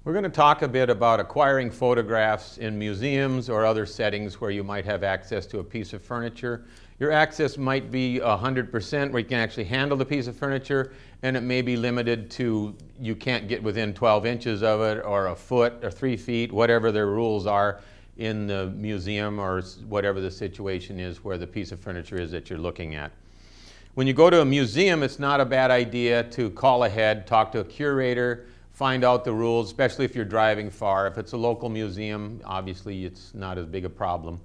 We're going to talk a bit about acquiring photographs in museums or other settings where you might have access to a piece of furniture. Your access might be 100% where you can actually handle the piece of furniture, and it may be limited to you can't get within 12 inches of it or a foot or 3 feet, whatever their rules are in the museum or whatever the situation is where the piece of furniture is that you're looking at. When you go to a museum, it's not a bad idea to call ahead, talk to a curator, find out the rules, especially if you're driving far. If it's a local museum, obviously it's not as big a problem.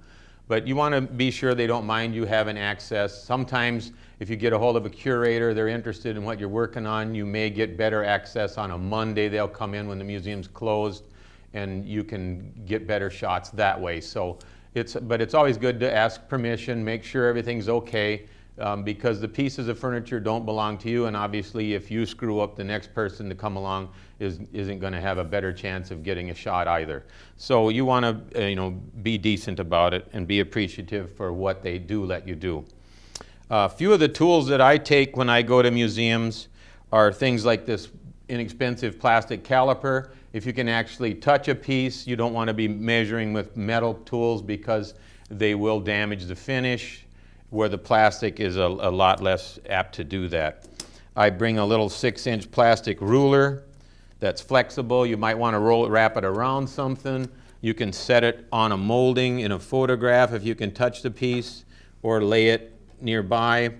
But you want to be sure they don't mind you having access. Sometimes if you get a hold of a curator, they're interested in what you're working on, you may get better access on a Monday. They'll come in when the museum's closed and you can get better shots that way. But it's always good to ask permission, make sure everything's okay. Because the pieces of furniture don't belong to you, and obviously if you screw up, the next person to come along isn't going to have a better chance of getting a shot either. So you want to be decent about it and be appreciative for what they do let you do. A few of the tools that I take when I go to museums are things like this inexpensive plastic caliper. If you can actually touch a piece, you don't want to be measuring with metal tools because they will damage the finish, where the plastic is a lot less apt to do that. I bring a little 6-inch plastic ruler that's flexible. You might want to wrap it around something. You can set it on a molding in a photograph if you can touch the piece, or lay it nearby.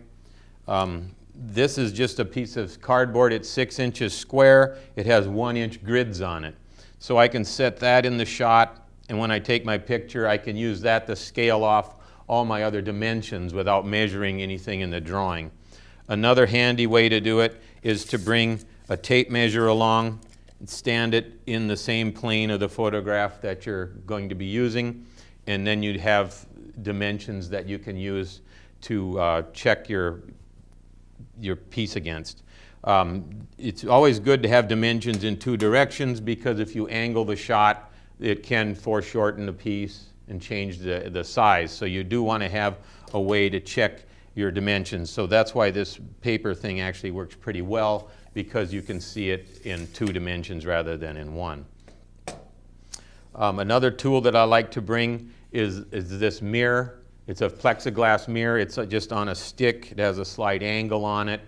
This is just a piece of cardboard. It's 6 inches square. It has 1-inch grids on it. So I can set that in the shot, and when I take my picture, I can use that to scale off all my other dimensions without measuring anything in the drawing. Another handy way to do it is to bring a tape measure along and stand it in the same plane of the photograph that you're going to be using, and then you'd have dimensions that you can use to check your piece against. It's always good to have dimensions in 2 directions, because if you angle the shot, it can foreshorten the piece and change the size. So you do want to have a way to check your dimensions. So that's why this paper thing actually works pretty well, because you can see it in 2 dimensions rather than in 1. Another tool that I like to bring is this mirror. It's a plexiglass mirror. It's just on a stick. It has a slight angle on it.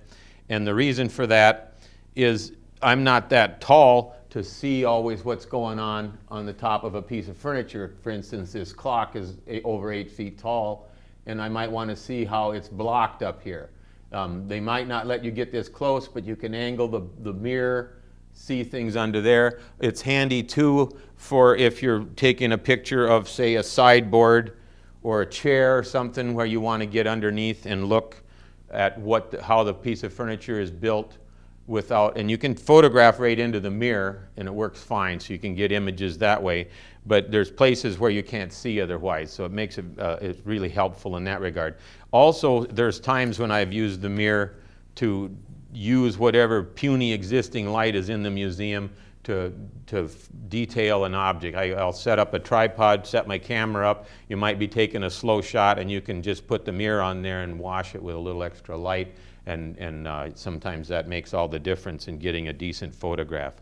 And the reason for that is I'm not that tall to see always what's going on the top of a piece of furniture. For instance, this clock is over 8 feet tall, and I might want to see how it's blocked up here. They might not let you get this close, but you can angle the mirror, see things under there. It's handy too for if you're taking a picture of, say, a sideboard or a chair or something where you want to get underneath and look at how the piece of furniture is built and you can photograph right into the mirror and it works fine, so you can get images that way. But there's places where you can't see otherwise, so it makes it's really helpful in that regard. Also, there's times when I've used the mirror to use whatever puny existing light is in the museum to detail an object. I'll set up a tripod, set my camera up. You might be taking a slow shot, and you can just put the mirror on there and wash it with a little extra light. And sometimes that makes all the difference in getting a decent photograph.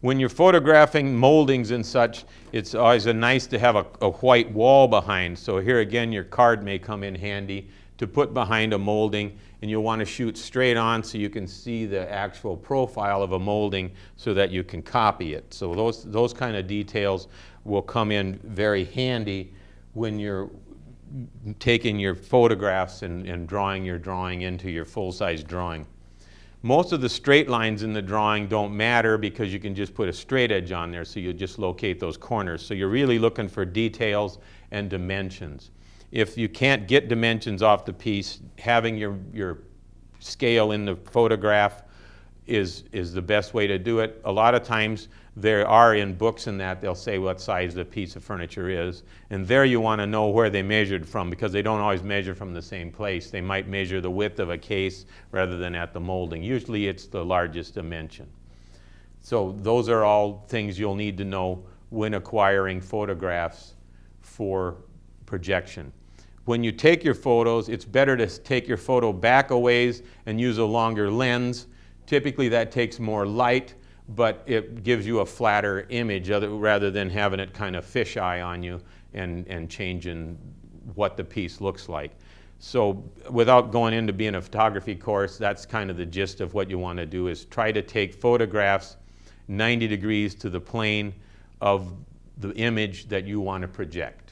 When you're photographing moldings and such, it's always nice to have a white wall behind. So here again, your card may come in handy to put behind a molding, and you'll want to shoot straight on so you can see the actual profile of a molding so that you can copy it. So those kind of details will come in very handy when you're taking your photographs and drawing your drawing into your full-size drawing. Most of the straight lines in the drawing don't matter because you can just put a straight edge on there, so you just locate those corners. So you're really looking for details and dimensions. If you can't get dimensions off the piece, having your scale in the photograph is the best way to do it. A lot of times there are in books and that they'll say what size the piece of furniture is, and there you want to know where they measured from, because they don't always measure from the same place. They might measure the width of a case rather than at the molding. Usually it's the largest dimension. So those are all things you'll need to know when acquiring photographs for projection. When you take your photos, it's better to take your photo back a ways and use a longer lens. Typically that takes more light, but it gives you a flatter image rather than having it kind of fisheye on you and changing what the piece looks like. So without going into being a photography course, that's kind of the gist of what you want to do, is try to take photographs 90 degrees to the plane of the image that you want to project.